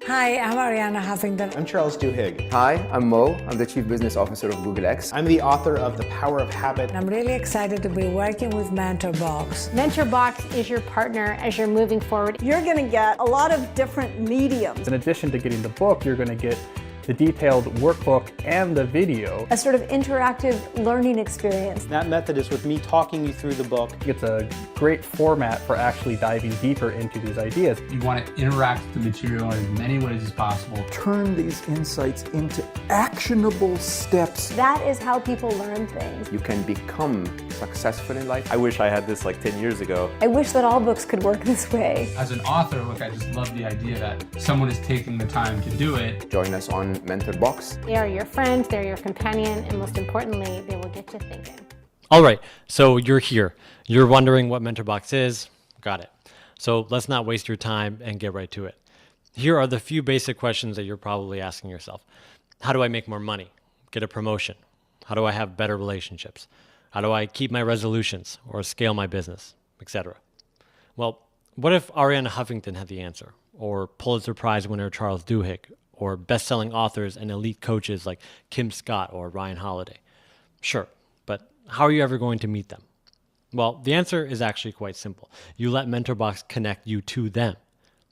Hi, I'm Arianna Huffington. I'm Charles Duhigg. Hi, I'm Mo. I'm the Chief Business Officer of Google X. I'm the author of The Power of Habit. I'm really excited to be working with MentorBox. MentorBox is your partner as you're moving forward. You're going to get a lot of different mediums. In addition to getting the book, you're going to get the detailed workbook and the video. A sort of interactive learning experience. That method is with me talking you through the book. It's a great format for actually diving deeper into these ideas. You want to interact with the material in as many ways as possible. Turn these insights into actionable steps. That is how people learn things. You can become successful in life. I wish I had this like 10 years ago. I wish that all books could work this way. As an author, look, I just love the idea that someone is taking the time to do it. Join us on MentorBox. They are your friend, they're your companion, and most importantly, they will get you thinking. All right, so you're here. You're wondering what MentorBox is. Got it. So let's not waste your time and get right to it. Here are the few basic questions that you're probably asking yourself. How do I make more money? Get a promotion? How do I have better relationships? How do I keep my resolutions or scale my business, etc.? Well, what if Arianna Huffington had the answer, or Pulitzer Prize winner Charles Duhigg, or best-selling authors and elite coaches like Kim Scott or Ryan Holiday? Sure, but how are you ever going to meet them? Well, the answer is actually quite simple. You let MentorBox connect you to them.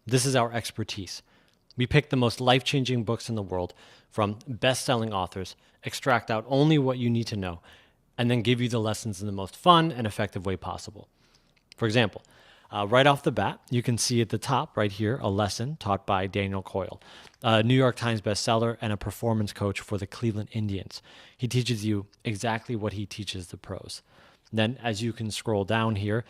This is our expertise. We pick the most life-changing books in the world from best-selling authors, extract out only what you need to know, and then give you the lessons in the most fun and effective way possible. For example, right off the bat, you can see at the top right here a lesson taught by Daniel Coyle, a New York Times bestseller and a performance coach for the Cleveland Indians. He teaches you exactly what he teaches the pros. Then, as you can scroll down here,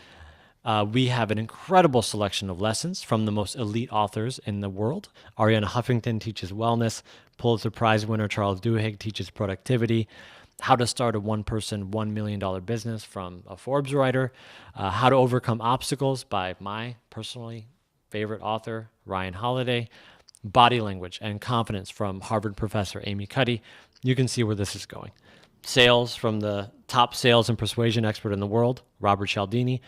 we have an incredible selection of lessons from the most elite authors in the world. Arianna Huffington teaches wellness. Pulitzer Prize winner Charles Duhigg teaches productivity. How to start a one-person, $1 million business from a Forbes writer. How to overcome obstacles by my personally favorite author, Ryan Holiday. Body language and confidence from Harvard professor Amy Cuddy. You can see where this is going. Sales from the top sales and persuasion expert in the world, Robert Cialdini.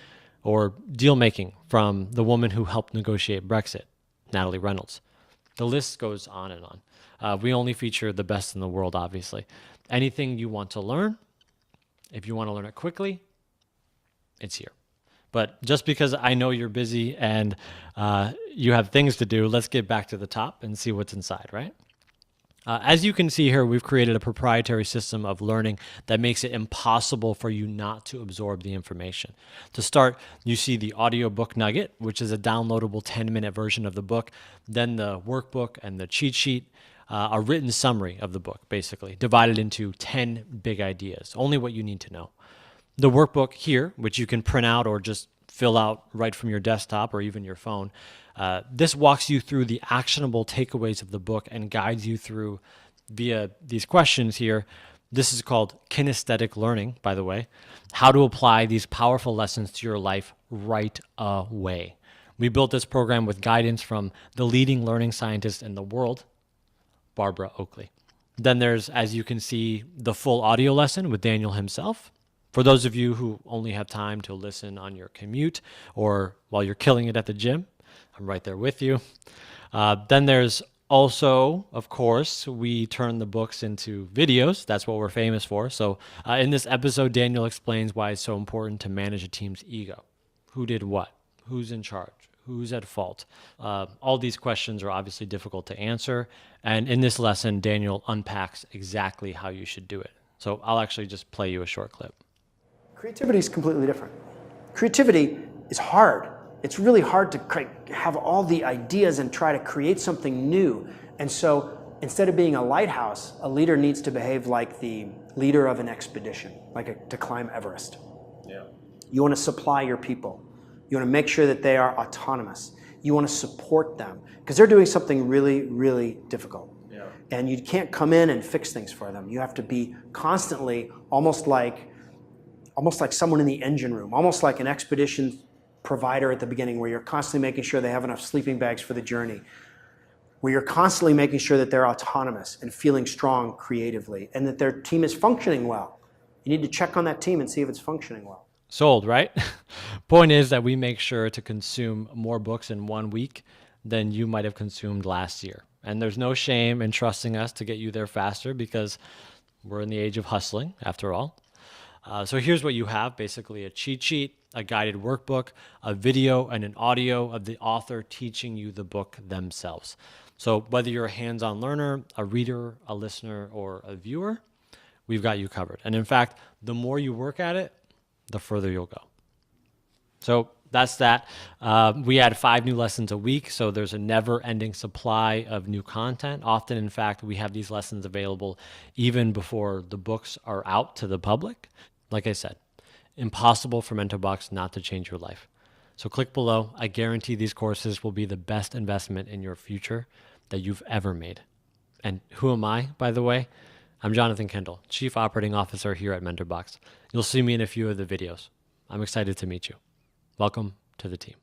Or deal making from the woman who helped negotiate Brexit, Natalie Reynolds. The list goes on and on. We only feature the best in the world, obviously. Anything you want to learn, if you want to learn it quickly, it's here. But just because I know you're busy and you have things to do, let's get back to the top and see what's inside, right? As you can see here, we've created a proprietary system of learning that makes it impossible for you not to absorb the information. To start, you see the audiobook nugget, which is a downloadable 10-minute version of the book, then the workbook and the cheat sheet, a written summary of the book, basically, divided into 10 big ideas, only what you need to know. The workbook here, which you can print out or just fill out right from your desktop or even your phone, this walks you through the actionable takeaways of the book and guides you through via these questions here. This is called kinesthetic learning, by the way, how to apply these powerful lessons to your life right away. We built this program with guidance from the leading learning scientist in the world, Barbara Oakley. Then there's, as you can see, the full audio lesson with Daniel himself. For those of you who only have time to listen on your commute or while you're killing it at the gym, I'm right there with you. Then there's also, of course, we turn the books into videos. That's what we're famous for. So in this episode, Daniel explains why it's so important to manage a team's ego. Who did what? Who's in charge? Who's at fault? All these questions are obviously difficult to answer. And in this lesson, Daniel unpacks exactly how you should do it. So I'll actually just play you a short clip. Creativity is completely different. Creativity is hard. It's really hard to have all the ideas and try to create something new. And so instead of being a lighthouse, a leader needs to behave like the leader of an expedition, to climb Everest. Yeah. You want to supply your people. You want to make sure that they are autonomous. You want to support them because they're doing something really, really difficult. Yeah. And you can't come in and fix things for them. You have to be constantly almost like someone in the engine room, almost like an expedition provider at the beginning where you're constantly making sure they have enough sleeping bags for the journey, where you're constantly making sure that they're autonomous and feeling strong creatively and that their team is functioning well. You need to check on that team and see if it's functioning well. Sold, right? Point is that we make sure to consume more books in 1 week than you might have consumed last year. And there's no shame in trusting us to get you there faster because we're in the age of hustling, after all. So here's what you have, basically a cheat sheet, a guided workbook, a video, and an audio of the author teaching you the book themselves. So whether you're a hands-on learner, a reader, a listener, or a viewer, we've got you covered. And in fact, the more you work at it, the further you'll go. So that's that. We add 5 new lessons a week, so there's a never-ending supply of new content. Often, in fact, we have these lessons available even before the books are out to the public. Like I said, impossible for MentorBox not to change your life. So click below. I guarantee these courses will be the best investment in your future that you've ever made. And who am I, by the way? I'm Jonathan Kendall, Chief Operating Officer here at MentorBox. You'll see me in a few of the videos. I'm excited to meet you. Welcome to the team.